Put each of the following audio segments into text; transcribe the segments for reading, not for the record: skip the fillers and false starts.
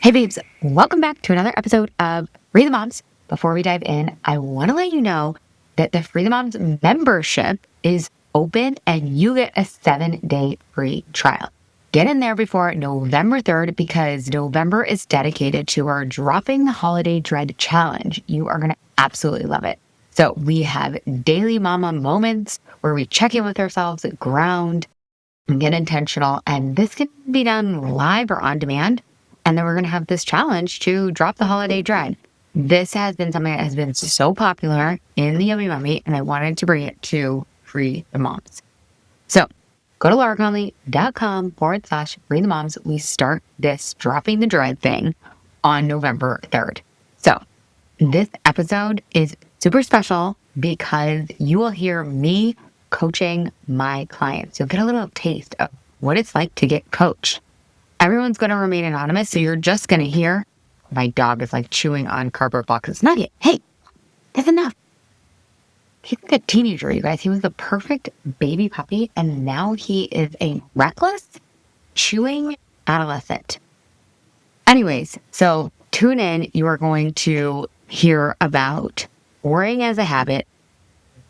Hey babes, welcome back to another episode of Free the Moms. Before we dive in, I want to let you know that the Free the Moms membership is open and you get a 7-day free trial. Get in there before November 3rd because November is dedicated to our Dropping the Holiday Dread Challenge. You are going to absolutely love it. So we have daily mama moments where we check in with ourselves, ground, and get intentional. And this can be done live or on demand. And then we're going to have this challenge to drop the holiday dread. This has been something that has been so popular in the Yummy Mummy, and I wanted to bring it to Free the Moms. So go to lauraconley.com/Free the Moms. We start this dropping the dread thing on November 3rd. So this episode is super special because you will hear me coaching my clients. You'll get a little taste of what it's like to get coached. Everyone's going to remain anonymous, so you're just going to hear my dog is like chewing on cardboard boxes. Not yet. Hey, that's enough. He's like a teenager, you guys. He was the perfect baby puppy, and now he is a reckless, chewing adolescent. Anyways, so tune in. You are going to hear about worrying as a habit,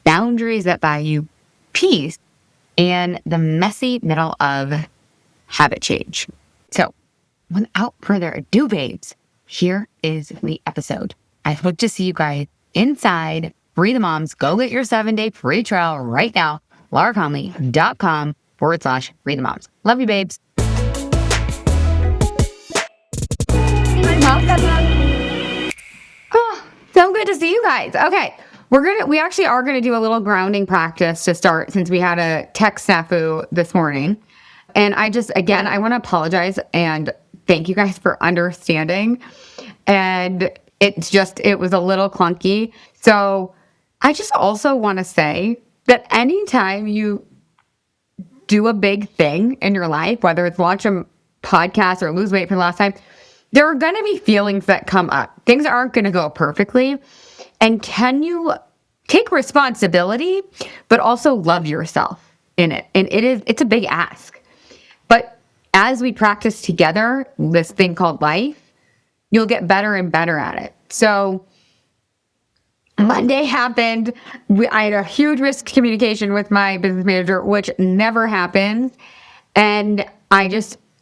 boundaries that buy you peace, and the messy middle of habit change. So, without further ado, babes, here is the episode. I hope to see you guys inside Free the Moms. Go get your 7-day free trial right now. lauraconley.com/Free the Moms. Love you, babes. Oh, so good to see you guys. Okay. We actually are gonna do a little grounding practice to start since we had a tech snafu this morning. And I want to apologize and thank you guys for understanding. And it was a little clunky. So I just also want to say that anytime you do a big thing in your life, whether it's watch a podcast or lose weight for the last time, there are going to be feelings that come up. Things aren't going to go perfectly. And can you take responsibility, but also love yourself in it? And it's a big ask. But as we practice together, this thing called life, you'll get better and better at it. So Monday happened. I had a huge miscommunication with my business manager, which never happens. And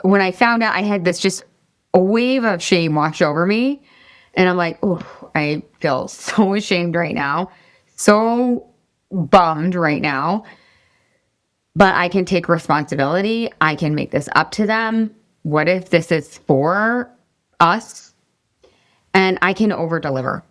when I found out, I had this just a wave of shame wash over me. And I'm like, oh, I feel so ashamed right now. So bummed right now. But I can take responsibility. I can make this up to them. What if this is for us? And I can over deliver.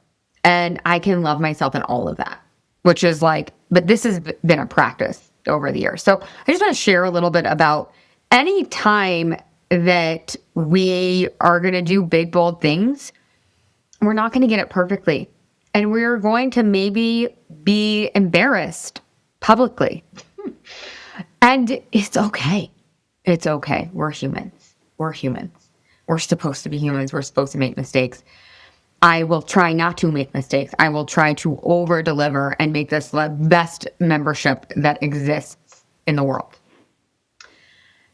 And I can love myself in all of that, which is but this has been a practice over the years. So I just want to share a little bit about any time that we are going to do big, bold things, we're not going to get it perfectly. And we're going to maybe be embarrassed publicly. And it's okay. It's okay. We're humans. We're humans. We're supposed to be humans. We're supposed to make mistakes. I will try not to make mistakes. I will try to over deliver and make this the best membership that exists in the world.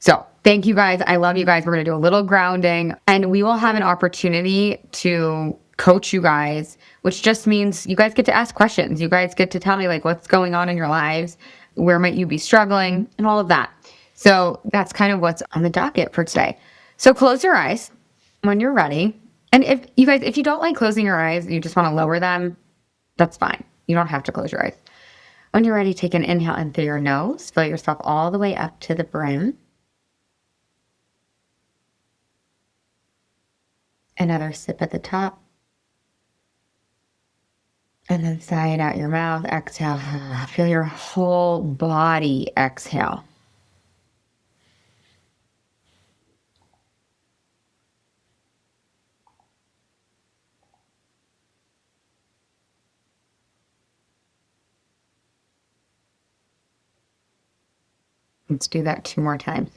So thank you guys. I love you guys. We're going to do a little grounding and we will have an opportunity to coach you guys, which just means you guys get to ask questions. You guys get to tell me what's going on in your lives. Where might you be struggling and all of that. So that's kind of what's on the docket for today. So close your eyes when you're ready. And if you don't like closing your eyes, you just want to lower them, that's fine. You don't have to close your eyes. When you're ready, take an inhale in through your nose. Fill yourself all the way up to the brim. Another sip at the top. And then sigh it out your mouth. Exhale. Feel your whole body exhale. Let's do that 2 more times.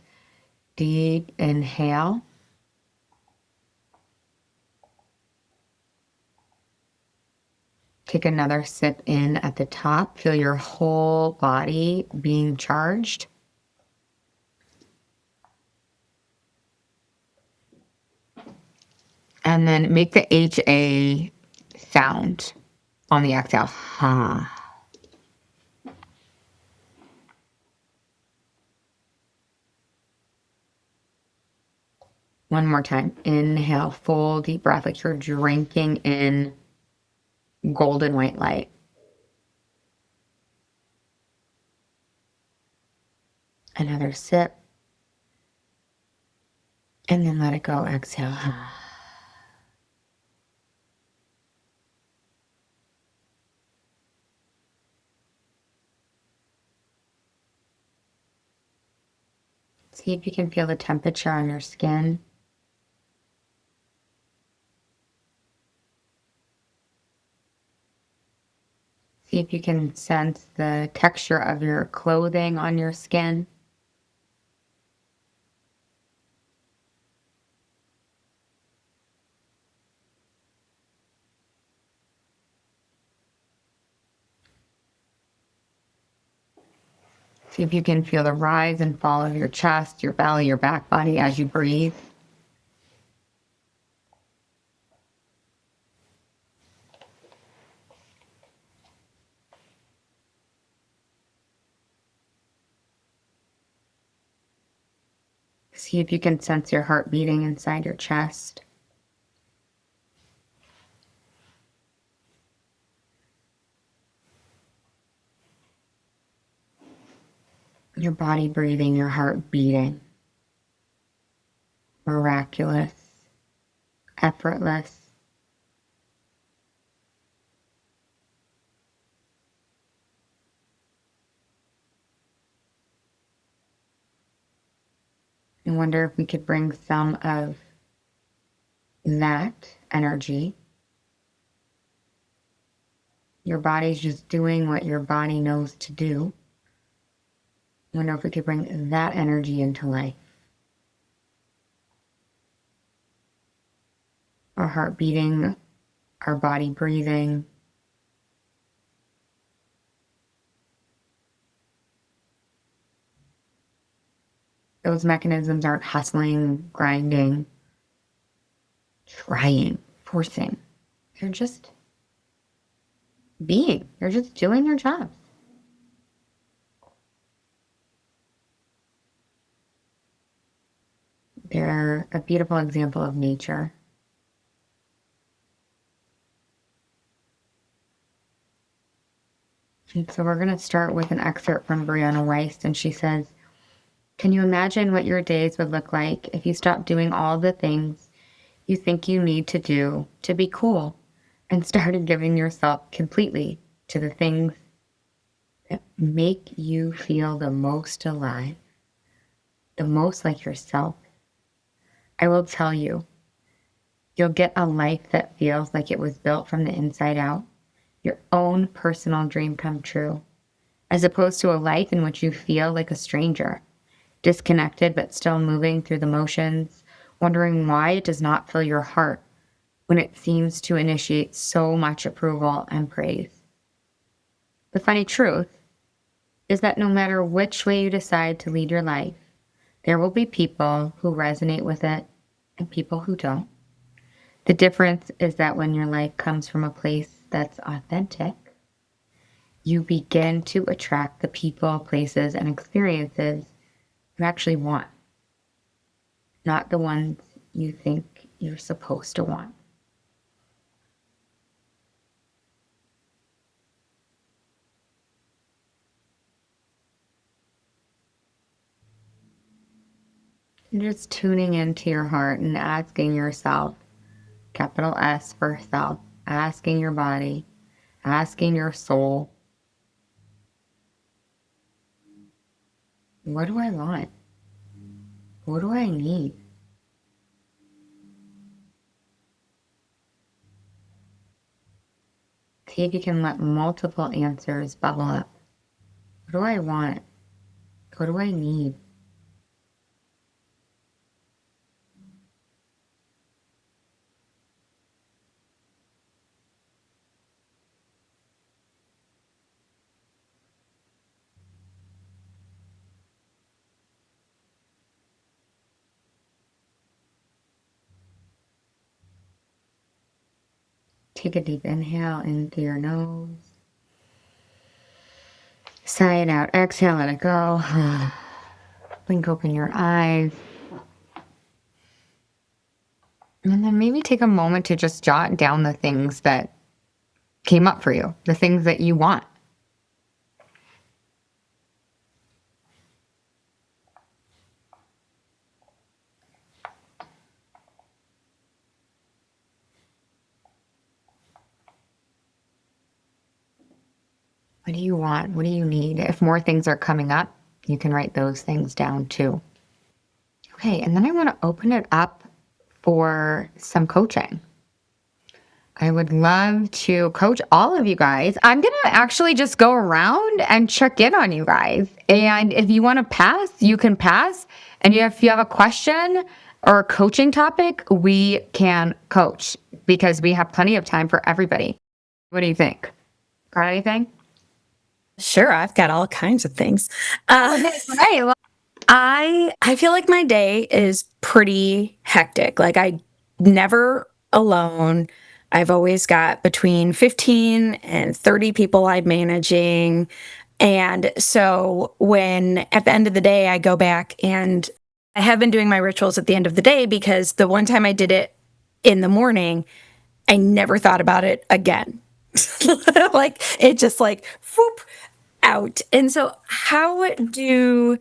Deep inhale. Take another sip in at the top. Feel your whole body being charged. And then make the HA sound on the exhale. One more time. Inhale, full deep breath, like you're drinking in golden white light. Another sip. And then let it go. Exhale. See if you can feel the temperature on your skin. See if you can sense the texture of your clothing on your skin. See if you can feel the rise and fall of your chest, your belly, your back body as you breathe. See if you can sense your heart beating inside your chest. Your body breathing, your heart beating. Miraculous, effortless. I wonder if we could bring some of that energy. Your body's just doing what your body knows to do. I wonder if we could bring that energy into life. Our heart beating, our body breathing. Those mechanisms aren't hustling, grinding, trying, forcing. They're just being. They're just doing their jobs. They're a beautiful example of nature. And so we're going to start with an excerpt from Brianna Wiest, and she says, "Can you imagine what your days would look like if you stopped doing all the things you think you need to do to be cool and started giving yourself completely to the things that make you feel the most alive, the most like yourself? I will tell you, you'll get a life that feels like it was built from the inside out, your own personal dream come true, as opposed to a life in which you feel like a stranger, disconnected but still moving through the motions, wondering why it does not fill your heart when it seems to initiate so much approval and praise. The funny truth is that no matter which way you decide to lead your life, there will be people who resonate with it and people who don't. The difference is that when your life comes from a place that's authentic, you begin to attract the people, places, and experiences you actually want, not the ones you think you're supposed to want. And just tuning into your heart and asking yourself, capital S for self, asking your body, asking your soul, what do I want? What do I need? See if you can let multiple answers bubble up. What do I want? What do I need? take a deep inhale in through your nose. Sigh it out. Exhale, let it go. Blink open your eyes. And then maybe take a moment to just jot down the things that came up for you, the things that you want. What do you want? What do you need? If more things are coming up, you can write those things down too. Okay, and then I want to open it up for some coaching. I would love to coach all of you guys. I'm going to actually just go around and check in on you guys. And if you want to pass, you can pass. And if you have a question or a coaching topic, we can coach because we have plenty of time for everybody. What do you think? Got anything? Sure, I've got all kinds of things. Right. Well, I feel like my day is pretty hectic. Like I never alone. I've always got between 15 and 30 people I'm managing. And so when at the end of the day, I go back and I have been doing my rituals at the end of the day because the one time I did it in the morning, I never thought about it again. Like it just like whoop out. And so how do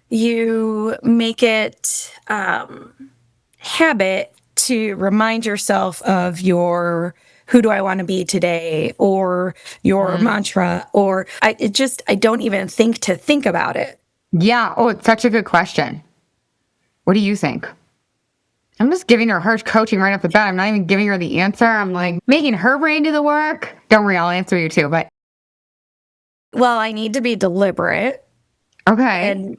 you make it habit to remind yourself of your who do I want to be today or your mantra or I don't even think about it. yeah. Oh, it's such a good question. What do you think? I'm just giving her coaching right off the bat. I'm not even giving her the answer. I'm like making her brain do the work. Don't worry, I'll answer you too. But Well, I need to be deliberate. okay.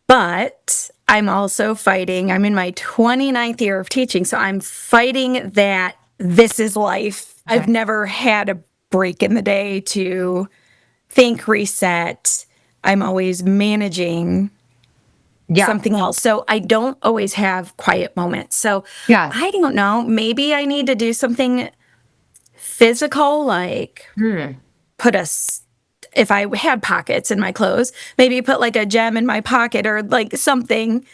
But I'm also fighting. I'm in my 29th year of teaching, so I'm fighting that this is life. Okay. I've never had a break in the day to think, reset. I'm always managing something else. So I don't always have quiet moments. So Yeah. I don't know. Maybe I need to do something physical, like put if I had pockets in my clothes, maybe put like a gem in my pocket or like something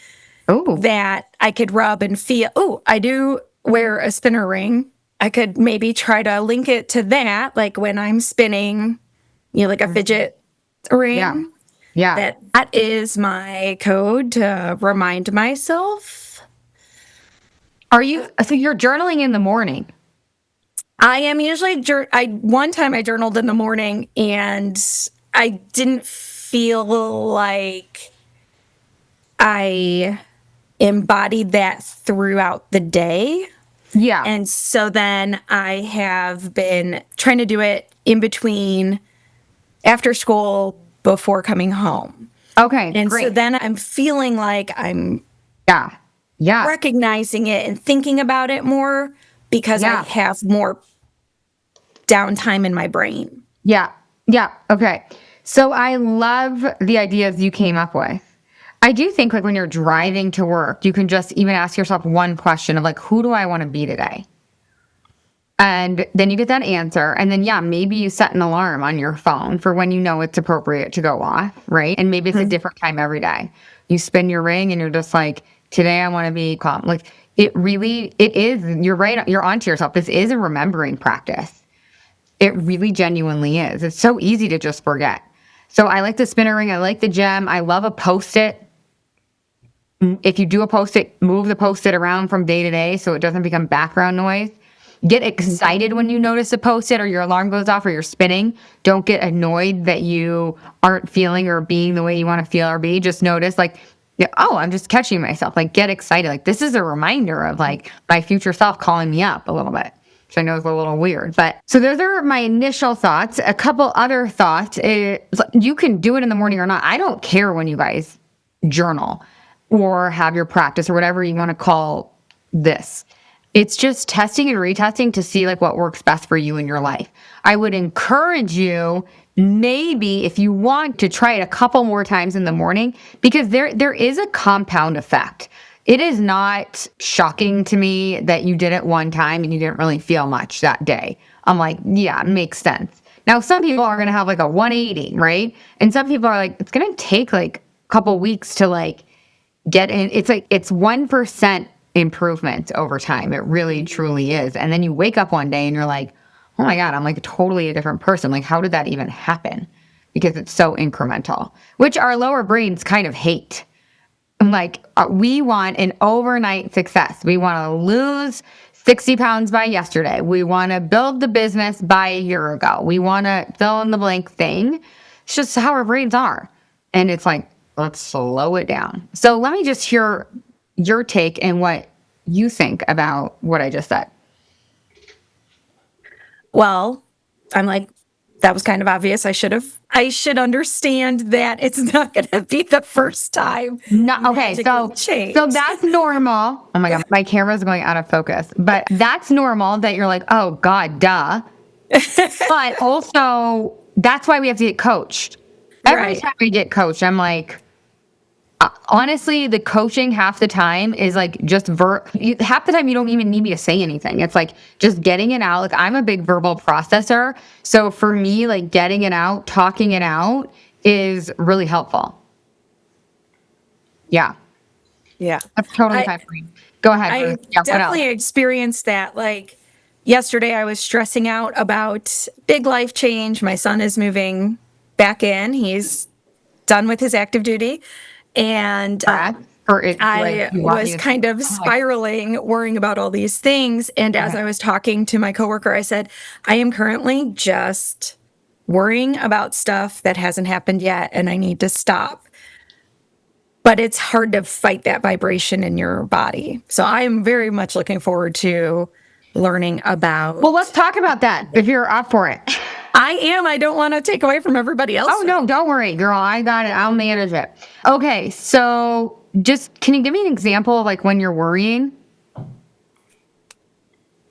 that I could rub and feel. Oh, I do wear a spinner ring. I could maybe try to link it to that, like when I'm spinning, like a fidget ring. Yeah. Yeah. That is my code to remind myself. So you're journaling in the morning? I am usually, one time I journaled in the morning and I didn't feel like I embodied that throughout the day. Yeah. And so then I have been trying to do it in between after school before coming home. Okay. And great. so then I'm feeling like I'm Yeah. recognizing it and thinking about it more because I have more downtime in my brain. Yeah. Yeah. Okay. So I love the ideas you came up with. I do think like when you're driving to work, you can just even ask yourself one question of like, who do I want to be today? And then you get that answer. And then, maybe you set an alarm on your phone for when you know it's appropriate to go off, right? And maybe it's a different time every day. You spin your ring and you're just like, today I want to be calm. Like it is, you're right, you're onto yourself. This is a remembering practice. It really genuinely is. It's so easy to just forget. So I like the spinner ring. I like the gem. I love a Post-it. If you do a Post-it, move the Post-it around from day to day so it doesn't become background noise. Get excited when you notice a Post-it or your alarm goes off or you're spinning. Don't get annoyed that you aren't feeling or being the way you want to feel or be. Just notice like, I'm just catching myself. Like get excited. Like this is a reminder of like my future self calling me up a little bit. Which I know is a little weird. But so those are my initial thoughts. A couple other thoughts. You can do it in the morning or not. I don't care when you guys journal or have your practice or whatever you want to call this. It's just testing and retesting to see like what works best for you in your life. I would encourage you, maybe if you want to try it a couple more times in the morning, because there is a compound effect. it is not shocking to me that you did it one time and you didn't really feel much that day. I'm like, yeah, it makes sense. Now, some people are going to have like a 180, right? And some people are like, it's going to take like a couple weeks to like get in. It's like, it's 1% improvement over time. It really, truly is. And then you wake up one day and you're like, oh my God, I'm like totally a different person. Like, how did that even happen? Because it's so incremental, which our lower brains kind of hate. Like, we want an overnight success. We want to lose 60 pounds by yesterday. We want to build the business by a year ago. We want to fill in the blank thing. It's just how our brains are. And it's like, let's slow it down. So let me just hear your take and what you think about what I just said. Well, I'm like, that was kind of obvious. I should understand that it's not going to be the first time. No, okay, so Change. that's normal. Oh my God, my camera's going out of focus. But that's normal that you're like, oh God, duh. But also, that's why we have to get coached. Every Right. time we get coached, I'm like, honestly, the coaching half the time is like just half the time you don't even need me to say anything. It's like just getting it out. Like, I'm a big verbal processor. So for me, like getting it out, talking it out is really helpful. Yeah. Yeah. That's totally I, fine for me. Go ahead. I Ruth. Yeah, what else? definitely experienced that. Like yesterday, I was stressing out about big life change. My son is moving back in. He's done with his active duty. And Correct. Or it's like I you want me was to kind of I'm like, spiraling, worrying about all these things. And as okay. I was talking to my coworker, I said, I am currently just worrying about stuff that hasn't happened yet, and I need to stop. But it's hard to fight that vibration in your body. So I am very much looking forward to learning about. Well, let's talk about that if you're up for it. I am. I don't want to take away from everybody else. Oh, no, don't worry, girl. I got it. I'll manage it. Okay, so just can you give me an example of like when you're worrying?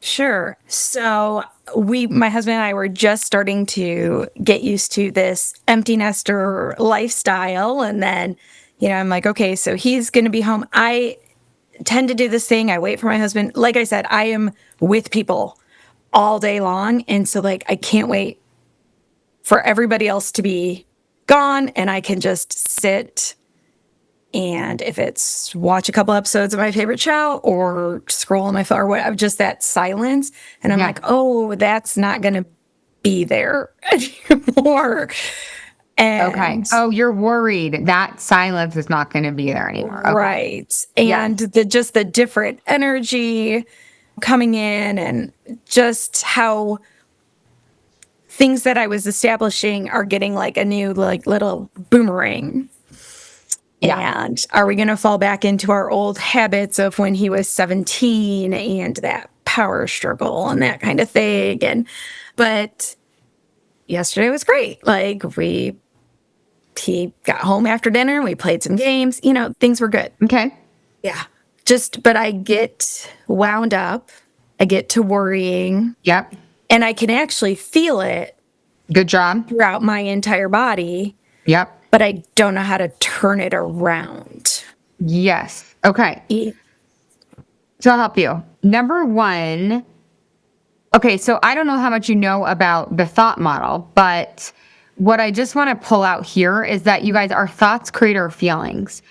Sure. So my husband and I were just starting to get used to this empty nester lifestyle. And then, I'm like, okay, so he's going to be home. I tend to do this thing. I wait for my husband. Like I said, I am with people all day long. And so like, I can't wait for everybody else to be gone and I can just sit. And if it's watch a couple episodes of my favorite show or scroll on my phone or whatever, just that silence. And I'm Yeah. like, oh, that's not going to be there anymore. And Okay. Oh, you're worried that silence is not going to be there anymore. Okay. right. And just the different energy coming in and just how things that I was establishing are getting like a new like little boomerang. Yeah. And are we going to fall back into our old habits of when he was 17 and that power struggle and that kind of thing? But yesterday was great. Like he got home after dinner. We played some games, things were good. Okay. Yeah. But I get wound up. I get to worrying Yep. and I can actually feel it Good job. throughout my entire body, Yep. but I don't know how to turn it around. Yes. Okay. E- So I'll help you. Number one, okay, so I don't know how much you know about the thought model, but what I just want to pull out here is that you guys, our thoughts create our feelings.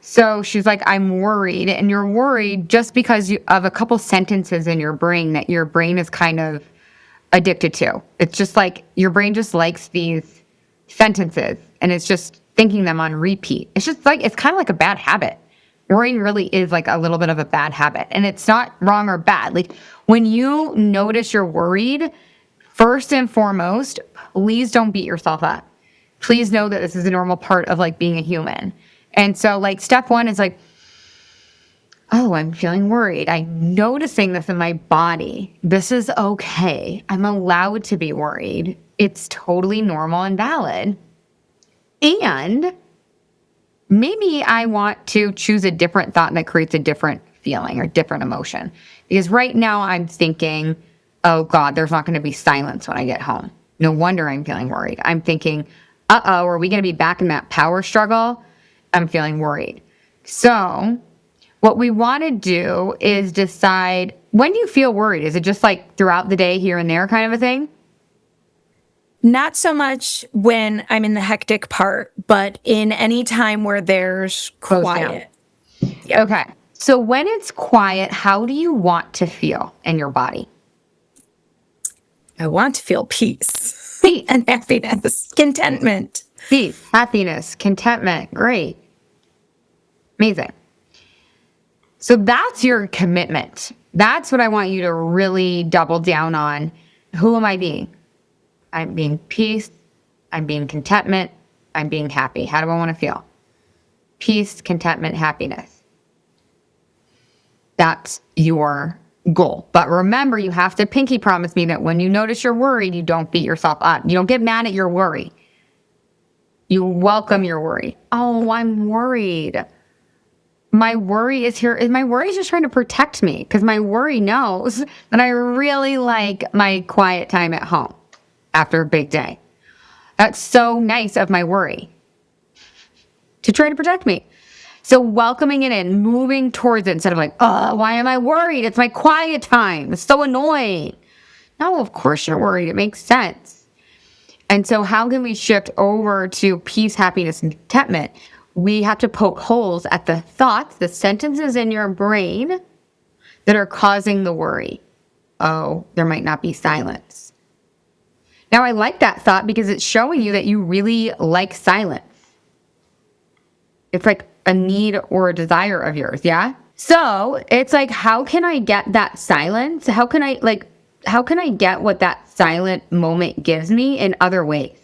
So she's like, I'm worried. And you're worried just because of a couple sentences in your brain that your brain is kind of addicted to. It's just like your brain just likes these sentences and it's just thinking them on repeat. It's just like, it's kind of like a bad habit. Worrying really is like a little bit of a bad habit, and it's not wrong or bad. Like when you notice you're worried, first and foremost, please don't beat yourself up. Please know that this is a normal part of like being a human. And so like step one is like, oh, I'm feeling worried. I'm noticing this in my body. This is okay. I'm allowed to be worried. It's totally normal and valid. And maybe I want to choose a different thought that creates a different feeling or different emotion. Because right now I'm thinking, oh God, there's not going to be silence when I get home. No wonder I'm feeling worried. I'm thinking, are we going to be back in that power struggle? I'm feeling worried. So What we want to do is decide, when do you feel worried? Is it just like throughout the day, here and there kind of a thing? Not so much when I'm in the hectic part, but in any time where there's Close down. quiet. Yep. Okay. So when it's quiet, how do you want to feel in your body? I want to feel peace Peace. and happiness, contentment. Peace, happiness, contentment. Great. Amazing. So that's your commitment. That's what I want you to really double down on. Who am I being? I'm being peace. I'm being contentment. I'm being happy. How do I want to feel? Peace, contentment, happiness. That's your goal. But remember, you have to pinky promise me that when you notice you're worried, you don't beat yourself up. You don't get mad at your worry. You welcome your worry. Oh, I'm worried. My worry is here. My worry is just trying to protect me because my worry knows that I really like my quiet time at home after a big day. That's so nice of my worry to try to protect me. So welcoming it in, moving towards it instead of like, oh, why am I worried? It's my quiet time. It's so annoying. No, of course you're worried. It makes sense. And so how can we shift over to peace, happiness, and contentment? We have to poke holes at the thoughts, the sentences in your brain that are causing the worry. Oh, there might not be silence. Now, I like that thought because it's showing you that you really like silence. It's like a need or a desire of yours, yeah? So it's like, how can I get that silence? How can I get what that silent moment gives me in other ways?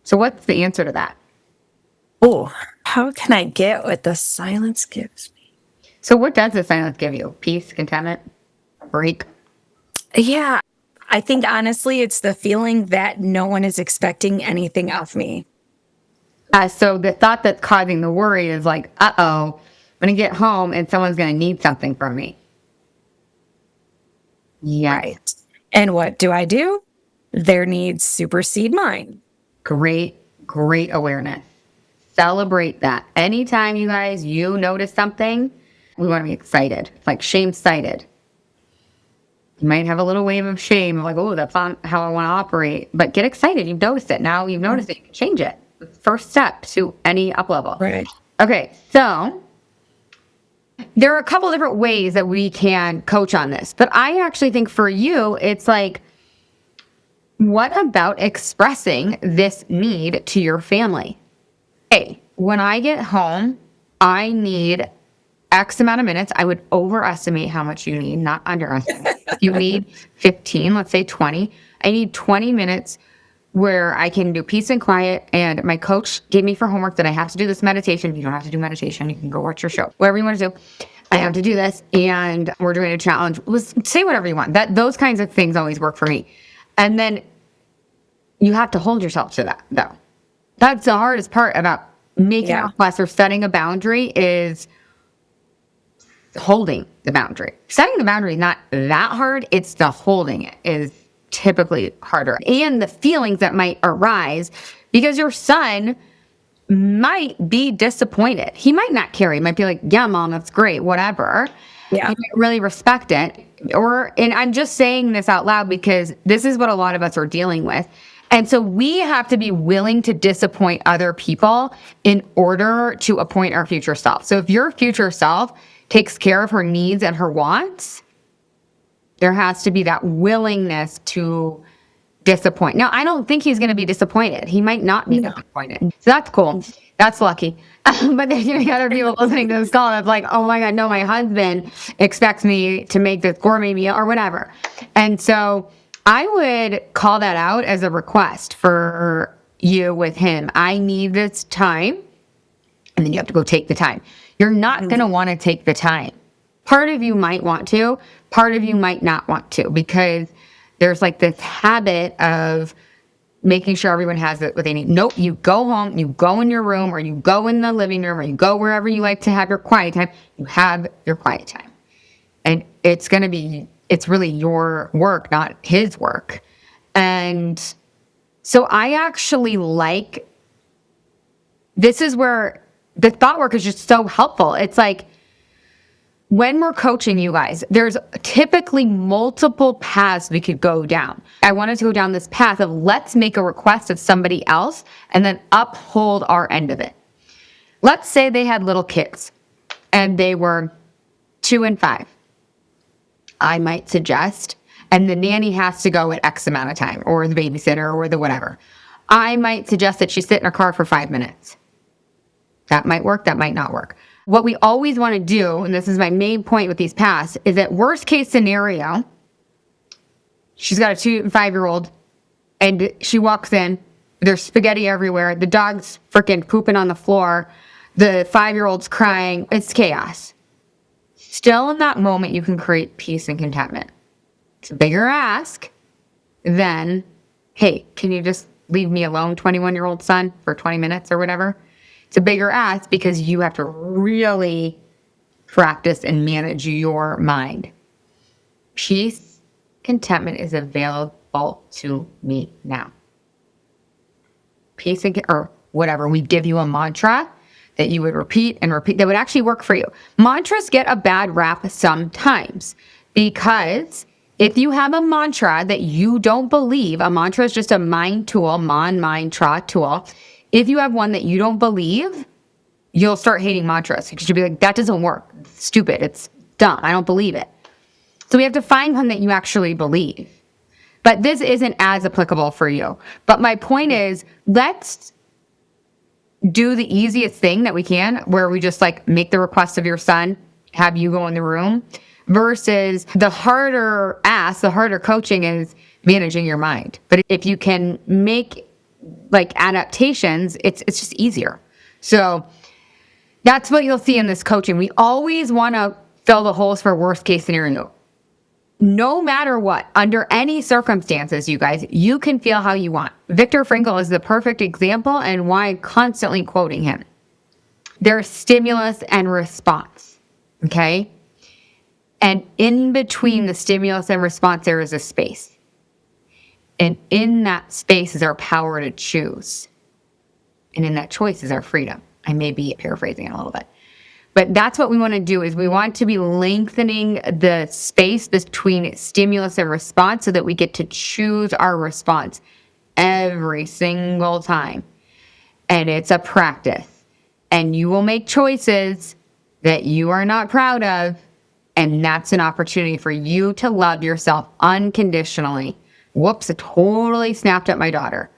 So what's the answer to that? Oh, how can I get what the silence gives me? So what does the silence give you? Peace, contentment, break? Yeah, I think honestly, it's the feeling that no one is expecting anything of me. So the thought that's causing the worry is like, uh-oh, I'm going to get home and someone's going to need something from me. Yes. Right. And what do? Their needs supersede mine. Great awareness. Celebrate that. Anytime you guys, you notice something, we want to be excited. It's like shame-sighted. You might have a little wave of shame of like, oh, that's not how I want to operate. But get excited. You've noticed it. Now you've noticed it. You can change it. First step to any up level. Right. Okay, so there are a couple different ways that we can coach on this. But I actually think for you, it's like, what about expressing this need to your family? Hey, when I get home, I need X amount of minutes. I would overestimate how much you need, not underestimate. You need 15, let's say 20. I need 20 minutes where I can do peace and quiet. And my coach gave me for homework that I have to do this meditation. You don't have to do meditation. You can go watch your show, whatever you want to do. I have to do this. And we're doing a challenge. Say whatever you want. Those kinds of things always work for me. And then you have to hold yourself to that, though. That's the hardest part about making a request or setting a boundary is holding the boundary. Setting the boundary is not that hard. It's the holding it is typically harder. And the feelings that might arise because your son might be disappointed. He might not care. He might be like, yeah, mom, that's great, whatever. Yeah. He might really respect it. And I'm just saying this out loud because this is what a lot of us are dealing with. And so we have to be willing to disappoint other people in order to appoint our future self. So if your future self takes care of her needs and her wants, there has to be that willingness to disappoint. Now, I don't think he's going to be disappointed. He might not be disappointed. So that's cool. That's lucky. But there's going to be other people listening to this call that's like, oh my God, no, my husband expects me to make this gourmet meal or whatever. And so I would call that out as a request for you with him. I need this time. And then you have to go take the time. You're not going to want to take the time. Part of you might want to, part of you might not want to, because there's like this habit of making sure everyone has what they need. Nope, you go home, you go in your room, or you go in the living room, or you go wherever you like to have your quiet time. You have your quiet time. And it's really your work, not his work. And so I actually this is where the thought work is just so helpful. It's like, when we're coaching you guys, there's typically multiple paths we could go down. I wanted to go down this path of let's make a request of somebody else and then uphold our end of it. Let's say they had little kids and they were 2 and 5. I might suggest, and the nanny has to go at X amount of time, or the babysitter, or the whatever. I might suggest that she sit in her car for 5 minutes. That might work, that might not work. What we always want to do, and this is my main point with these paths, is that worst case scenario, she's got a 2 and 5-year-old, and she walks in, there's spaghetti everywhere, the dog's freaking pooping on the floor, the 5-year-old's crying, it's chaos. Still in that moment, you can create peace and contentment. It's a bigger ask than, hey, can you just leave me alone, 21-year-old son, for 20 minutes or whatever? It's a bigger ask because you have to really practice and manage your mind. Peace, contentment is available to me now. Peace or whatever. We give you a mantra that you would repeat and repeat that would actually work for you. Mantras get a bad rap sometimes because if you have a mantra that you don't believe, a mantra is just a mind tool, mind, tra tool. If you have one that you don't believe, you'll start hating mantras because you'll be like, that doesn't work. It's stupid. It's dumb. I don't believe it. So we have to find one that you actually believe. But this isn't as applicable for you. But my point is, let's do the easiest thing that we can, where we just like make the request of your son, have you go in the room, versus the harder ask, the harder coaching is managing your mind. But if you can make like adaptations, it's just easier. So that's what you'll see in this coaching. We always want to fill the holes for worst case scenario. No matter what, under any circumstances, you guys, you can feel how you want. Viktor Frankl is the perfect example and why I'm constantly quoting him. There's stimulus and response, okay? And in between the stimulus and response, there is a space. And in that space is our power to choose. And in that choice is our freedom. I may be paraphrasing it a little bit. But that's what we want to do is we want to be lengthening the space between stimulus and response so that we get to choose our response every single time. And it's a practice. And you will make choices that you are not proud of. And that's an opportunity for you to love yourself unconditionally. Whoops, I totally snapped at my daughter.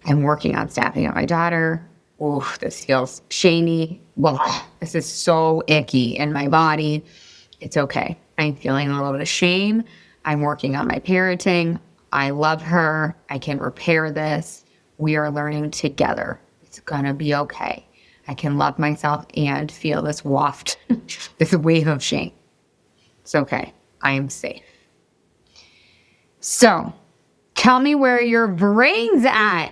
I'm working on snapping at my daughter. Ooh, this feels shamey. Well, this is so icky in my body. It's okay. I'm feeling a little bit of shame. I'm working on my parenting. I love her. I can repair this. We are learning together. It's going to be okay. I can love myself and feel this waft, this wave of shame. It's okay. I am safe. So, tell me where your brain's at.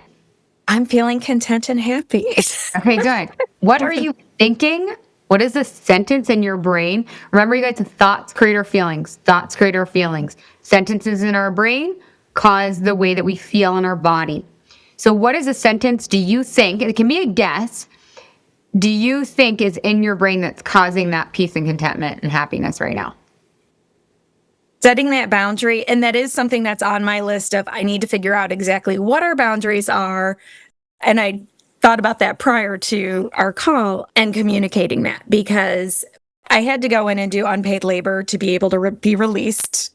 I'm feeling content and happy. Okay, good. What are you thinking? What is the sentence in your brain? Remember, you guys, thoughts create our feelings. Thoughts create our feelings. Sentences in our brain cause the way that we feel in our body. So what is a sentence do you think, it can be a guess, do you think is in your brain that's causing that peace and contentment and happiness right now? Setting that boundary, and that is something that's on my list of I need to figure out exactly what our boundaries are. And I thought about that prior to our call and communicating that because I had to go in and do unpaid labor to be able to be released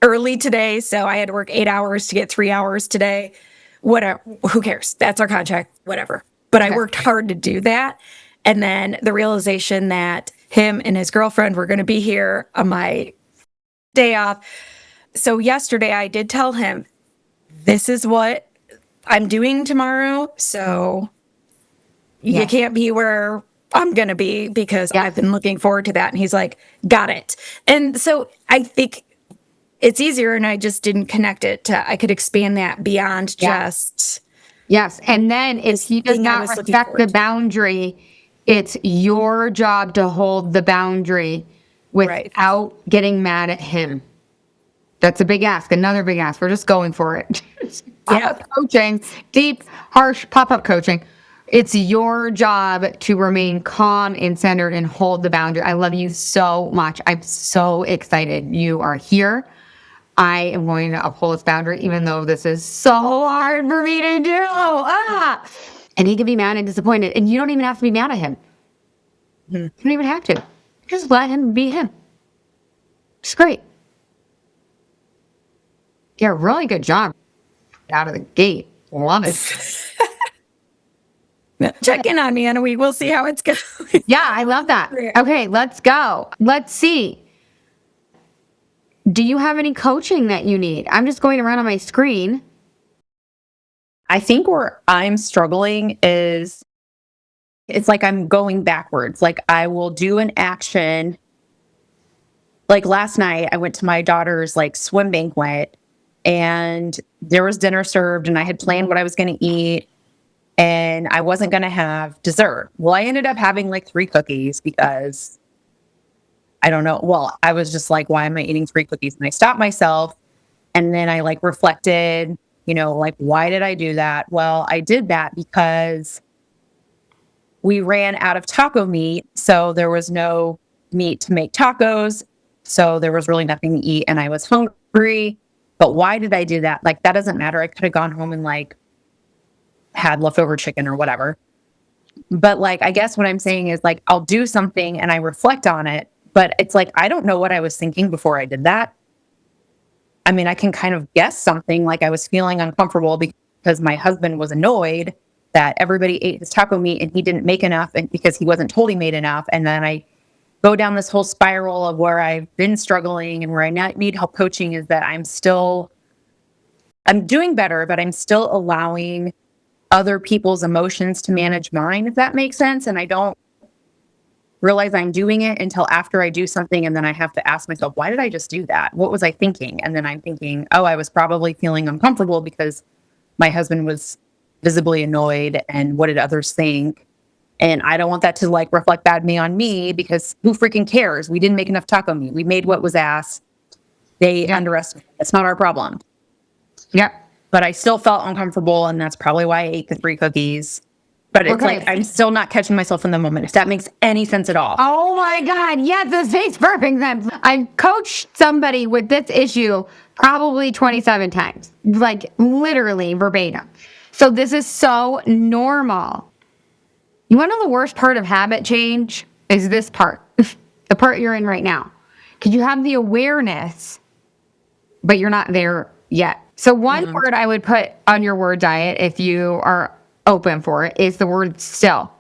early today. So I had to work 8 hours to get 3 hours today. Whatever, who cares? That's our contract, whatever. But I worked hard to do that. And then the realization that him and his girlfriend were going to be here on my day off. So yesterday I did tell him, this is what I'm doing tomorrow. So you can't be where I'm going to be because I've been looking forward to that. And he's like, got it. And so I think it's easier. And I just didn't connect it to, I could expand that beyond just. Yes. And then if he does not respect the boundary, it's your job to hold the boundary without getting mad at him. That's a big ask. Another big ask. We're just going for it. Pop-up coaching, deep, harsh pop-up coaching. It's your job to remain calm and centered and hold the boundary. I love you so much. I'm so excited you are here. I am going to uphold this boundary, even though this is so hard for me to do. And he can be mad and disappointed. And you don't even have to be mad at him. You don't even have to. Just let him be him. It's great. Yeah, really good job out of the gate. Love it. Check in on me in a week. We'll see how it's going. Yeah, I love that. Okay, let's go. Let's see. Do you have any coaching that you need? I'm just going around on my screen. I think where I'm struggling is it's like I'm going backwards. Like I will do an action. Like last night, I went to my daughter's like swim banquet and there was dinner served and I had planned what I was going to eat and I wasn't going to have dessert. Well, I ended up having like 3 cookies because I don't know. Well, I was just like, why am I eating 3 cookies? And I stopped myself and then I like reflected, like, why did I do that? Well, I did that because we ran out of taco meat. So there was no meat to make tacos. So there was really nothing to eat and I was hungry. But why did I do that? Like, that doesn't matter. I could have gone home and like had leftover chicken or whatever. But like, I guess what I'm saying is like, I'll do something and I reflect on it. But it's like, I don't know what I was thinking before I did that. I mean, I can kind of guess something, like I was feeling uncomfortable because my husband was annoyed that everybody ate his taco meat and he didn't make enough and because he wasn't told he made enough. And then I go down this whole spiral of where I've been struggling and where I need help coaching is that I'm doing better, but I'm still allowing other people's emotions to manage mine, if that makes sense. And I don't realize I'm doing it until after I do something. And then I have to ask myself, why did I just do that? What was I thinking? And then I'm thinking, oh, I was probably feeling uncomfortable because my husband was visibly annoyed. And what did others think? And I don't want that to like reflect badly on me because who freaking cares? We didn't make enough taco meat. We made what was asked. They underestimated. That's not our problem. Yep. But I still felt uncomfortable. And that's probably why I ate the 3 cookies. But it's like, I'm still not catching myself in the moment, if that makes any sense at all. Oh my God. Yes, this makes perfect sense. I've coached somebody with this issue probably 27 times, like literally verbatim. So this is so normal. You want to know the worst part of habit change is this part, the part you're in right now. Because you have the awareness, but you're not there yet. So one word I would put on your word diet, if you are open for it, is the word still.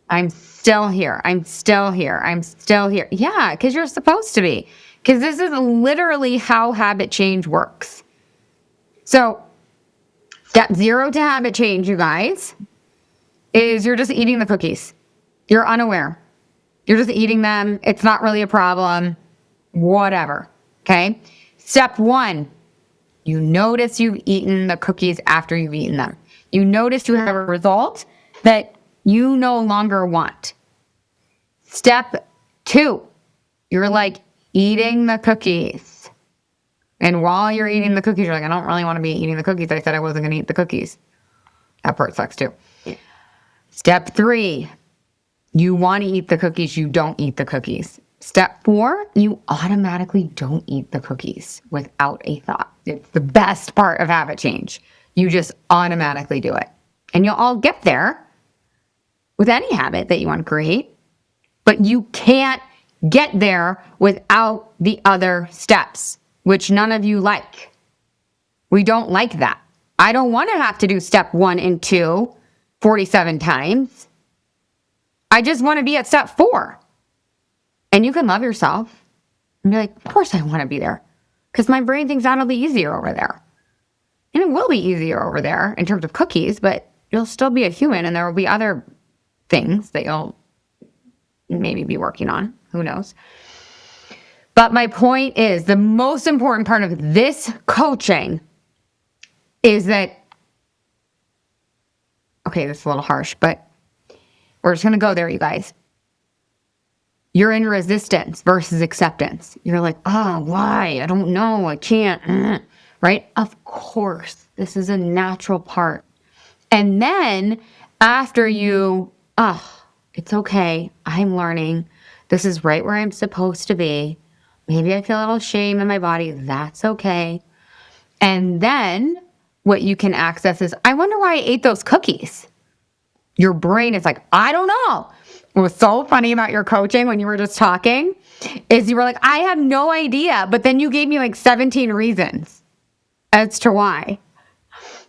I'm still here. I'm still here. I'm still here. Yeah, because you're supposed to be. Because this is literally how habit change works. So step 0 to habit change, you guys, is you're just eating the cookies. You're unaware. You're just eating them. It's not really a problem. Whatever. Okay. Step 1, you notice you've eaten the cookies after you've eaten them. You notice you have a result that you no longer want. Step 2, you're like eating the cookies. And while you're eating the cookies, you're like, I don't really want to be eating the cookies. I said I wasn't going to eat the cookies. That part sucks too. Step 3, you want to eat the cookies. You don't eat the cookies. Step 4, you automatically don't eat the cookies without a thought. It's the best part of habit change. You just automatically do it. And you'll all get there with any habit that you want to create, but you can't get there without the other steps, which none of you like. We don't like that. I don't want to have to do step 1 and 2 47 times. I just want to be at step 4. And you can love yourself and be like, of course I want to be there because my brain thinks that'll be easier over there. And it will be easier over there in terms of cookies, but you'll still be a human and there will be other things that you'll maybe be working on. Who knows? But my point is, the most important part of this coaching is that, okay, this is a little harsh, but we're just going to go there, you guys. You're in resistance versus acceptance. You're like, oh, why? I don't know. I can't. Right? Of course, this is a natural part. And then after you, oh, it's okay. I'm learning. This is right where I'm supposed to be. Maybe I feel a little shame in my body. That's okay. And then what you can access is, I wonder why I ate those cookies. Your brain is like, I don't know. What was so funny about your coaching when you were just talking is you were like, I have no idea. But then you gave me like 17 reasons as to why.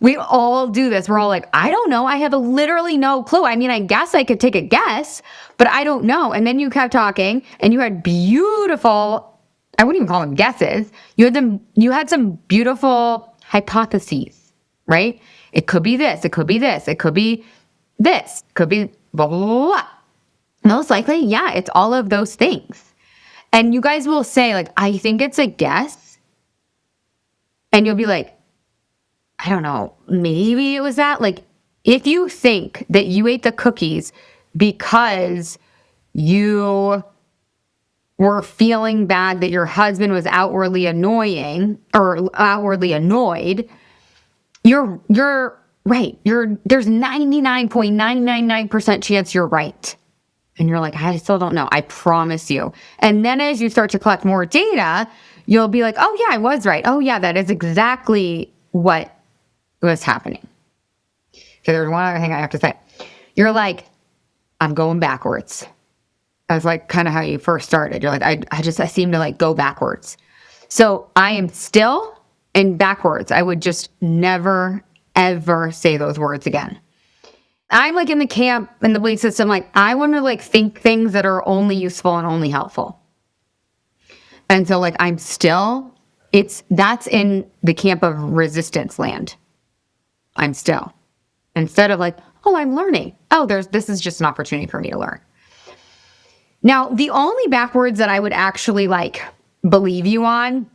We all do this. We're all like, I don't know. I have literally no clue. I mean, I guess I could take a guess, but I don't know. And then you kept talking and you had beautiful, I wouldn't even call them guesses. You had some beautiful hypotheses, right? It could be this. It could be this. It could be this. It could be blah, blah, blah, blah. Most likely, yeah, it's all of those things. And you guys will say, like, I think it's a guess. And you'll be like, I don't know, maybe it was that. Like, if you think that you ate the cookies because you were feeling bad that your husband was outwardly annoying or outwardly annoyed, you're right. There's 99.999% chance you're right. And you're like, I still don't know. I promise you. And then as you start to collect more data, you'll be like, oh yeah, I was right. Oh yeah, that is exactly what was happening. Okay, there's one other thing I have to say. You're like, I'm going backwards. That's like kind of how you first started. You're like, I seem to like go backwards. So I am still in backwards. I would just never, ever say those words again. I'm like in the camp, in the belief system, like I want to like think things that are only useful and only helpful. And so like I'm still, that's in the camp of resistance land. I'm still. Instead of like, oh, I'm learning. Oh, this is just an opportunity for me to learn. Now, the only backwards that I would actually like believe you on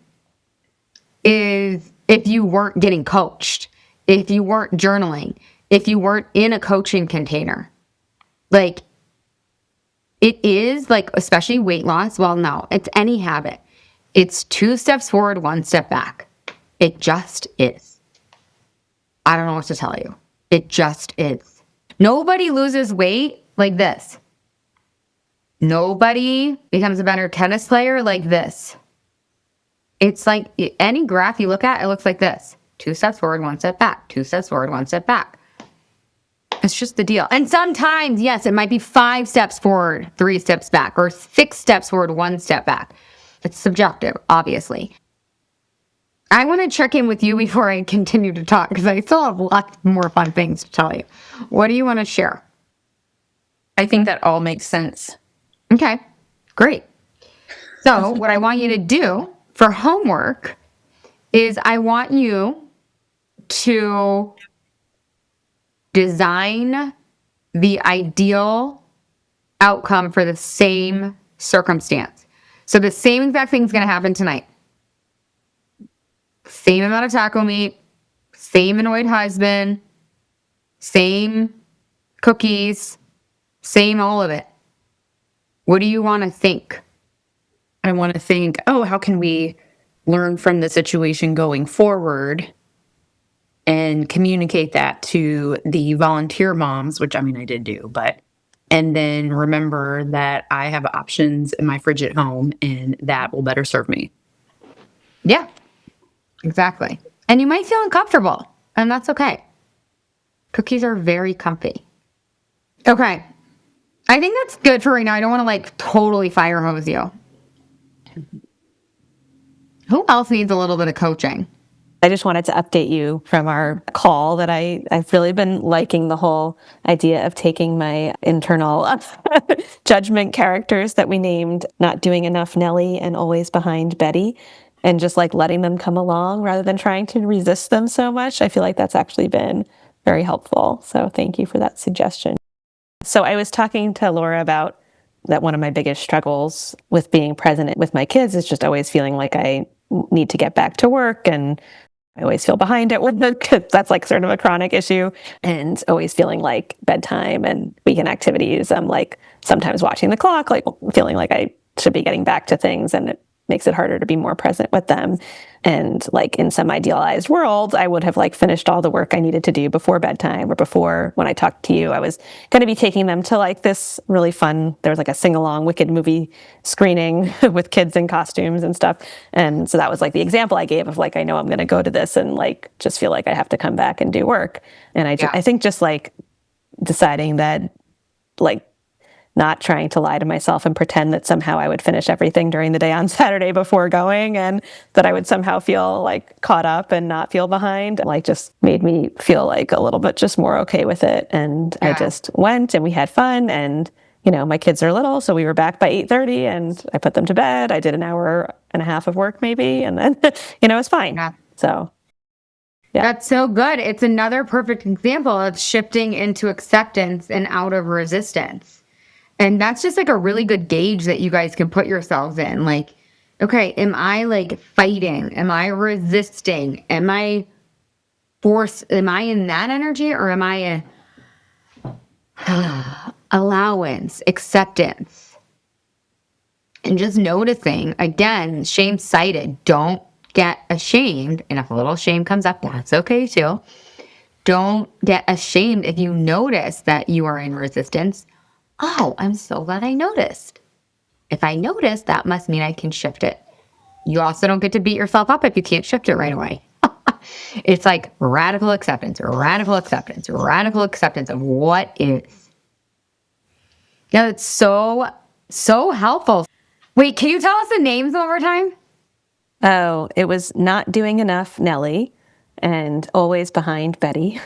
is if you weren't getting coached, if you weren't journaling, if you weren't in a coaching container. Like, it is like, especially weight loss. Well, no, it's any habit. It's 2 steps forward, 1 step back. It just is. I don't know what to tell you. It just is. Nobody loses weight like this. Nobody becomes a better tennis player like this. It's like any graph you look at, it looks like this. 2 steps forward, 1 step back. 2 steps forward, 1 step back. It's just the deal. And sometimes, yes, it might be 5 steps forward, 3 steps back, or 6 steps forward, 1 step back. It's subjective, obviously. I want to check in with you before I continue to talk because I still have lots more fun things to tell you. What do you want to share? I think that all makes sense. Okay, great. So what I want you to do for homework is I want you to design the ideal outcome for the same circumstance. So the same exact thing is going to happen tonight. Same amount of taco meat, same annoyed husband, same cookies, same all of it. What do you want to think? I want to think, oh, how can we learn from the situation going forward and communicate that to the volunteer moms, which I mean, I did do, and then remember that I have options in my fridge at home and that will better serve me. Yeah, exactly. And you might feel uncomfortable, and that's okay. Cookies are very comfy. Okay. I think that's good for right now. I don't want to like totally fire hose you. Who else needs a little bit of coaching? I just wanted to update you from our call that I've really been liking the whole idea of taking my internal judgment characters that we named Not Doing Enough Nellie and Always Behind Betty, and just like letting them come along rather than trying to resist them so much. I feel like that's actually been very helpful. So thank you for that suggestion. So I was talking to Laura about that one of my biggest struggles with being present with my kids is just always feeling like I need to get back to work, and I always feel behind at with the kids. That's like sort of a chronic issue, and always feeling like bedtime and weekend activities, I'm like sometimes watching the clock, like feeling like I should be getting back to things and makes it harder to be more present with them. And like in some idealized world, I would have like finished all the work I needed to do before bedtime or before when I talked to you. I was going to be taking them to like this really fun, there was like a sing-along Wicked movie screening with kids in costumes and stuff. And so that was like the example I gave of like, I know I'm going to go to this and like just feel like I have to come back and do work. And I think just like deciding that like not trying to lie to myself and pretend that somehow I would finish everything during the day on Saturday before going and that I would somehow feel like caught up and not feel behind, like just made me feel like a little bit just more okay with it. And I just went and we had fun and, you know, my kids are little, so we were back by 8:30 and I put them to bed. I did an hour and a half of work maybe, and then, you know, it's fine. Yeah. So. Yeah. That's so good. It's another perfect example of shifting into acceptance and out of resistance. And that's just like a really good gauge that you guys can put yourselves in. Like, okay, am I like fighting? Am I resisting? Am I in that energy, or am I in allowance, acceptance? And just noticing, again, shame-sighted. Don't get ashamed. And if a little shame comes up, that's okay too. Don't get ashamed if you notice that you are in resistance. Oh, I'm so glad I noticed. If I notice, that must mean I can shift it. You also don't get to beat yourself up if you can't shift it right away. It's like radical acceptance of what is. Yeah, it's so helpful. Wait, can you tell us the names one more time? Oh, it was Not Doing Enough, Nellie, and Always Behind, Betty.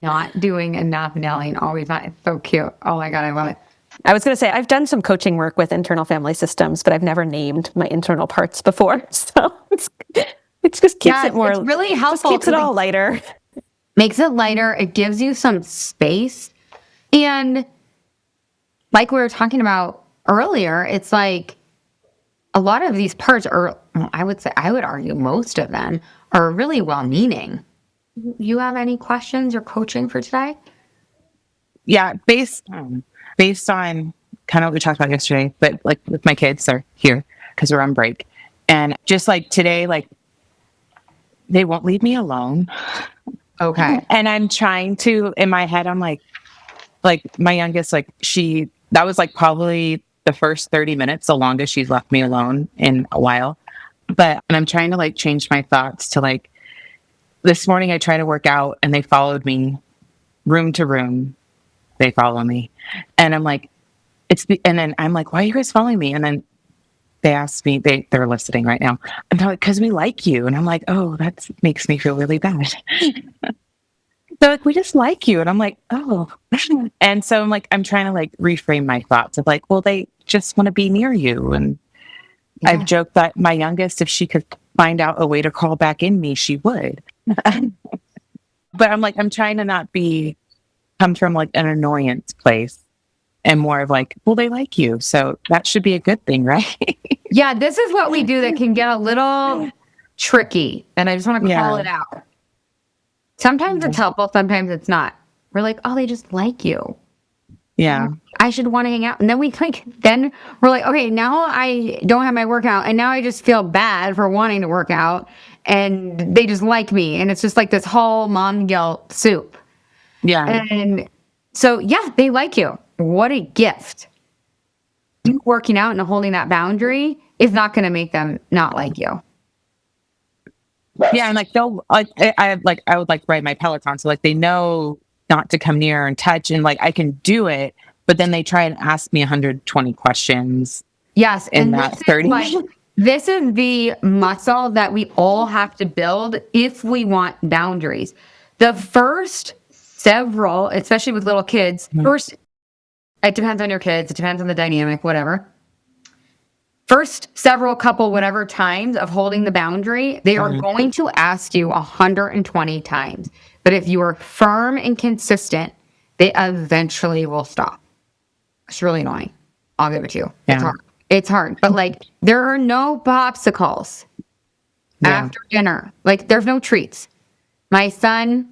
Not doing enough, Nellie, and always not. It's so cute. Oh my God, I love it. I was going to say, I've done some coaching work with internal family systems, but I've never named my internal parts before. So it just keeps it more, it's really helpful. Just keeps it all lighter. Makes it lighter. It gives you some space. And like we were talking about earlier, it's like a lot of these parts are, I would argue most of them are really well-meaning. You have any questions or coaching for today? Yeah, based on kind of what we talked about yesterday, but like with my kids, they're here because we're on break. And just like today, like they won't leave me alone. Okay. And I'm trying to, in my head, I'm like my youngest, like that was like probably the first 30 minutes, the longest she's left me alone in a while. And I'm trying to like change my thoughts to like, this morning I tried to work out and they followed me room to room. They follow me. And I'm like, and then I'm like, why are you guys following me? And then they asked me, they're listening right now. And they're like, because we like you. And I'm like, oh, that makes me feel really bad. They're like, we just like you. And I'm like, oh. And so I'm like, I'm trying to like reframe my thoughts of like, well, they just want to be near you. And I've joked that my youngest, if she could find out a way to crawl back in me, she would. But I'm like, I'm trying to not come from like an annoyance place and more of like, well, they like you. So that should be a good thing, right? Yeah, this is what we do that can get a little tricky. And I just want to call it out. Sometimes it's helpful, sometimes it's not. We're like, oh, they just like you. Yeah. I should want to hang out. And then then we're like, okay, now I don't have my workout. And now I just feel bad for wanting to work out. And they just like me. And it's just like this whole mom guilt soup. Yeah. And so, yeah, they like you. What a gift. You working out and holding that boundary is not going to make them not like you. Yeah. And like, they'll I would like ride my Peloton. So like, they know not to come near and touch and like, I can do it. But then they try and ask me 120 questions. Yes. In that 30 minutes. This is the muscle that we all have to build if we want boundaries. The first several, especially with little kids, first, it depends on your kids, it depends on the dynamic, whatever. First several couple whatever times of holding the boundary, they are going to ask you 120 times. But if you are firm and consistent, they eventually will stop. It's really annoying. I'll give it to you. Yeah. It's hard. It's hard. But like, there are no popsicles after dinner. Like, there's no treats. My son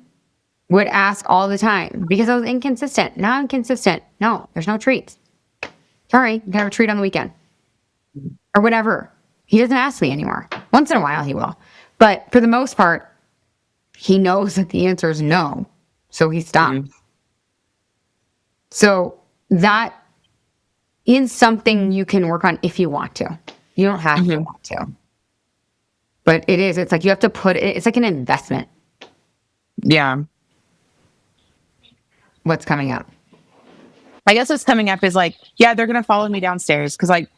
would ask all the time because I was inconsistent. Now I'm consistent. No, there's no treats. Sorry, you can have a treat on the weekend or whatever. He doesn't ask me anymore. Once in a while he will. But for the most part, he knows that the answer is no. So he stops. So that is something you can work on if you want to. You don't have to want to. But it is. It's like you have to put it. It's like an investment. Yeah. What's coming up? I guess what's coming up is like, yeah, they're going to follow me downstairs because like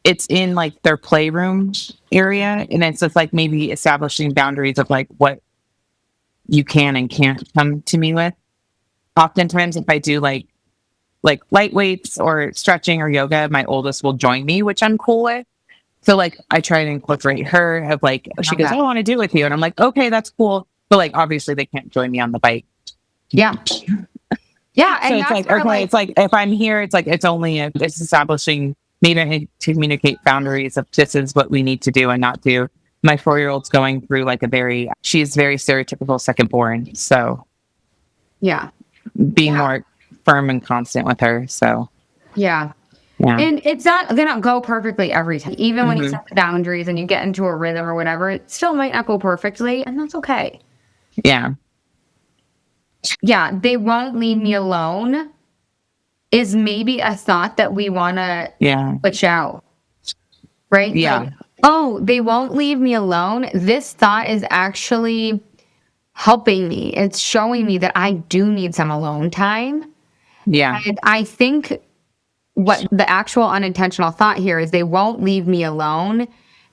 it's in like their playroom area. And it's just like maybe establishing boundaries of like what you can and can't come to me with. Oftentimes, if I do like light weights or stretching or yoga, my oldest will join me, which I'm cool with. So like I try to incorporate her of like, she goes, I want to do it with you. And I'm like, okay, that's cool. But like, obviously they can't join me on the bike. Yeah. Yeah. So And it's that's like, where, okay, it's like, if I'm here, it's like, it's establishing, maybe I need to communicate boundaries of this is what we need to do and not do. My 4-year-old's going through like she's very stereotypical second born. So yeah. being more firm and constant with her. So Yeah. yeah. And they don't go perfectly every time. Even when you set the boundaries and you get into a rhythm or whatever, it still might not go perfectly, and that's okay. Yeah. Yeah, they won't leave me alone is maybe a thought that we want to push out. Right? Yeah. Like, oh, they won't leave me alone. This thought is actually helping me. It's showing me that I do need some alone time. Yeah. And I think what the actual unintentional thought here is they won't leave me alone,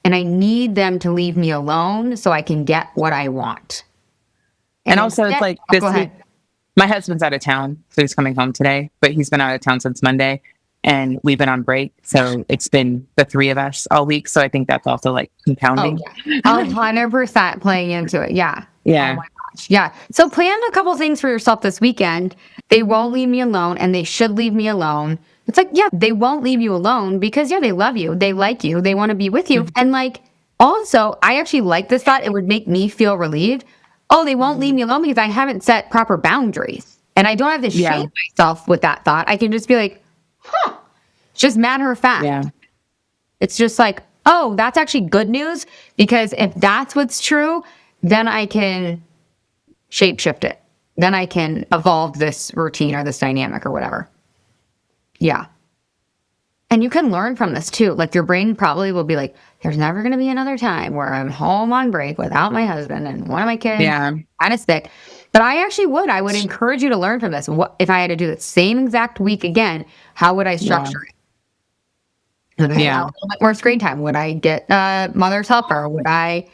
and I need them to leave me alone so I can get what I want. And also it's like this week, my husband's out of town, so he's coming home today, but he's been out of town since Monday and we've been on break. So it's been the 3 of us all week. So I think that's also like compounding. 100% playing into it. Yeah. Yeah. Oh my gosh. Yeah. So plan a couple things for yourself this weekend. They won't leave me alone, and they should leave me alone. It's like, yeah, they won't leave you alone because, yeah, they love you. They like you. They want to be with you. And like, also, I actually like this thought. It would make me feel relieved. Oh, they won't leave me alone because I haven't set proper boundaries. And I don't have to shame myself with that thought. I can just be like, it's just matter of fact. Yeah. It's just like, oh, that's actually good news, because if that's what's true, then I can shapeshift it. Then I can evolve this routine or this dynamic or whatever. Yeah. And you can learn from this too. Like your brain probably will be like, there's never going to be another time where I'm home on break without my husband and one of my kids kind of sick. But I actually I would encourage you to learn from this. What if I had to do the same exact week again? How would I structure it? Would I have a little bit more screen time? Would I get mother's helper? Would I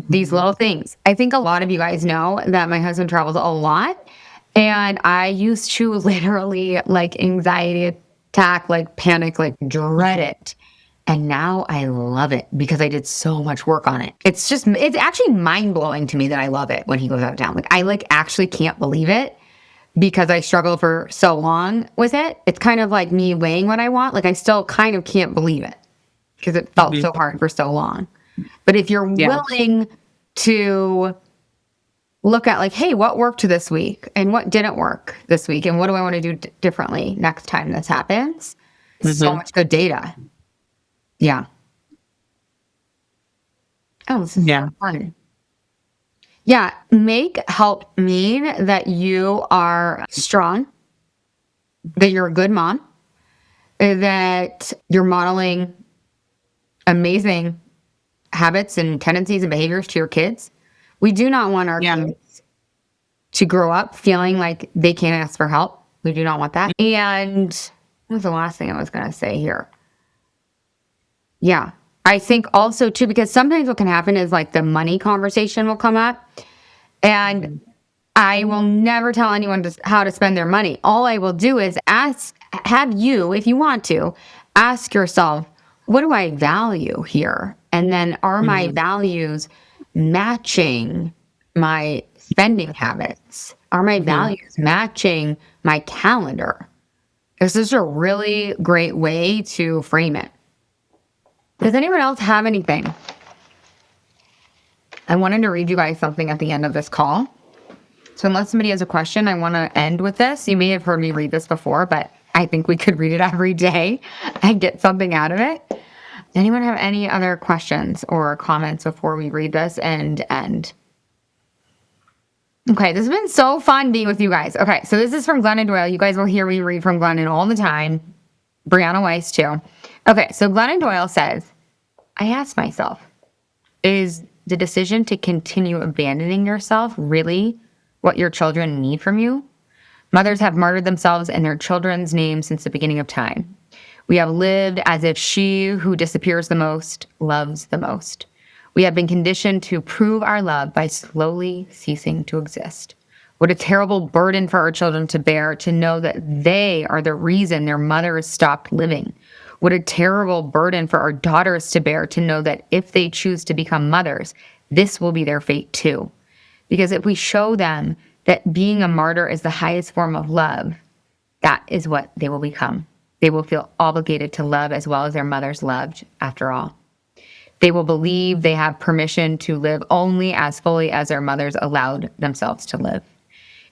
these little things? I think a lot of you guys know that my husband travels a lot, and I used to literally like anxiety attack, like panic, like dread it. And now I love it because I did so much work on it. It's actually mind blowing to me that I love it when he goes out of town. Like I actually can't believe it because I struggled for so long with it. It's kind of like me weighing what I want. Like I still kind of can't believe it because it felt so hard for so long. But if you're willing to look at like, hey, what worked this week and what didn't work this week, and what do I want to do differently next time this happens? So much good data. Yeah. Oh, this is so fun. Yeah. Make help mean that you are strong, that you're a good mom, that you're modeling amazing habits and tendencies and behaviors to your kids. We do not want our kids to grow up feeling like they can't ask for help. We do not want that. And what was the last thing I was going to say here? Yeah. I think also too, because sometimes what can happen is like the money conversation will come up, and I will never tell anyone how to spend their money. All I will do is have you, if you want to, ask yourself, what do I value here? And then are my values matching my spending habits? Are my values matching my calendar? This is a really great way to frame it. Does anyone else have anything? I wanted to read you guys something at the end of this call. So unless somebody has a question, I want to end with this. You may have heard me read this before, but I think we could read it every day and get something out of it. Anyone have any other questions or comments before we read this and end? Okay, this has been so fun being with you guys. Okay, so this is from Glennon Doyle. You guys will hear me read from Glennon all the time. Brianna Wiest too. Okay, so Glennon Doyle says, I asked myself, is the decision to continue abandoning yourself really what your children need from you? Mothers have martyred themselves in their children's names since the beginning of time. We have lived as if she who disappears the most loves the most. We have been conditioned to prove our love by slowly ceasing to exist. What a terrible burden for our children to bear, to know that they are the reason their mothers stopped living. What a terrible burden for our daughters to bear, to know that if they choose to become mothers, this will be their fate too. Because if we show them that being a martyr is the highest form of love, that is what they will become. They will feel obligated to love as well as their mothers loved, after all. They will believe they have permission to live only as fully as their mothers allowed themselves to live.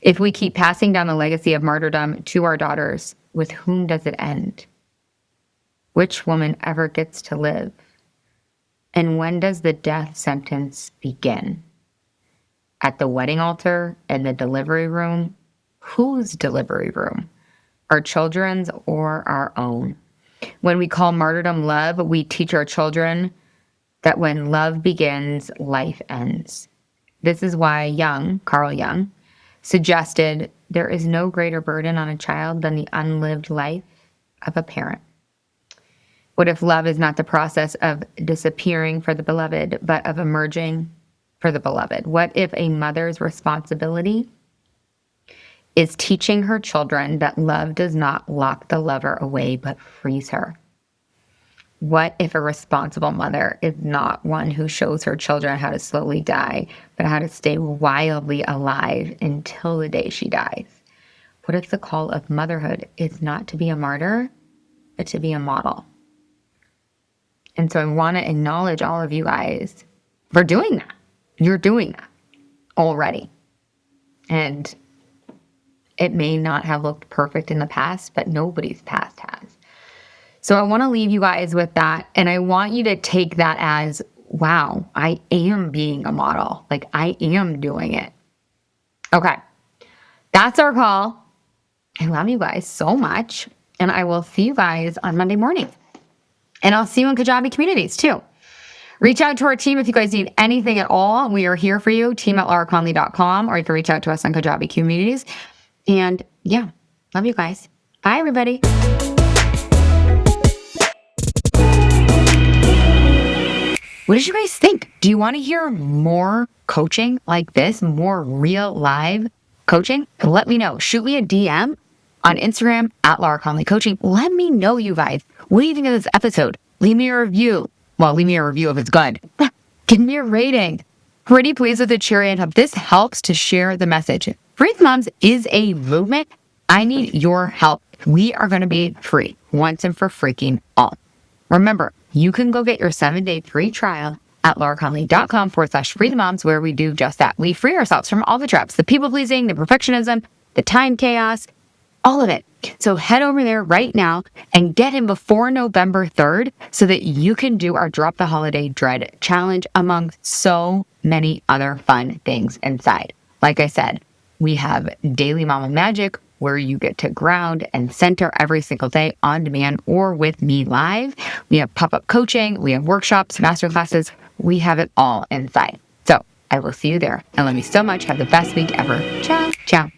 If we keep passing down the legacy of martyrdom to our daughters, with whom does it end? Which woman ever gets to live? And when does the death sentence begin? At the wedding altar, in the delivery room? Whose delivery room? Our children's or our own? When we call martyrdom love, we teach our children that when love begins, life ends. This is why Carl Jung, suggested there is no greater burden on a child than the unlived life of a parent. What if love is not the process of disappearing for the beloved, but of emerging for the beloved? What if a mother's responsibility is teaching her children that love does not lock the lover away, but frees her? What if a responsible mother is not one who shows her children how to slowly die, but how to stay wildly alive until the day she dies? What if the call of motherhood is not to be a martyr, but to be a model? And so I want to acknowledge all of you guys for doing that. You're doing that already. And it may not have looked perfect in the past, but nobody's past has. So I want to leave you guys with that. And I want you to take that as, wow, I am being a model. Like, I am doing it. Okay. That's our call. I love you guys so much. And I will see you guys on Monday morning. And I'll see you in Kajabi communities too. Reach out to our team if you guys need anything at all. We are here for you, team@lauraconley.com, or you can reach out to us on Kajabi communities. And yeah, love you guys. Bye, everybody. What did you guys think? Do you want to hear more coaching like this, more real live coaching? Let me know. Shoot me a DM on Instagram @LauraConleyCoaching. Let me know, you guys. What do you think of this episode? Leave me a review. Well, leave me a review if it's good. Give me a rating. Pretty please with the cherry and hub. This helps to share the message. Free Moms is a movement. I need your help. We are going to be free once and for freaking all. Remember, you can go get your 7-day free trial at lauraconley.com/freemoms, where we do just that. We free ourselves from all the traps, the people pleasing, the perfectionism, the time chaos, all of it. So head over there right now and get in before November 3rd so that you can do our Drop the Holiday Dread challenge, among so many other fun things inside. Like I said, we have Daily Mama Magic, where you get to ground and center every single day on demand or with me live. We have pop-up coaching. We have workshops, masterclasses. We have it all inside. So I will see you there. And love you so much. Have the best week ever. Ciao. Ciao.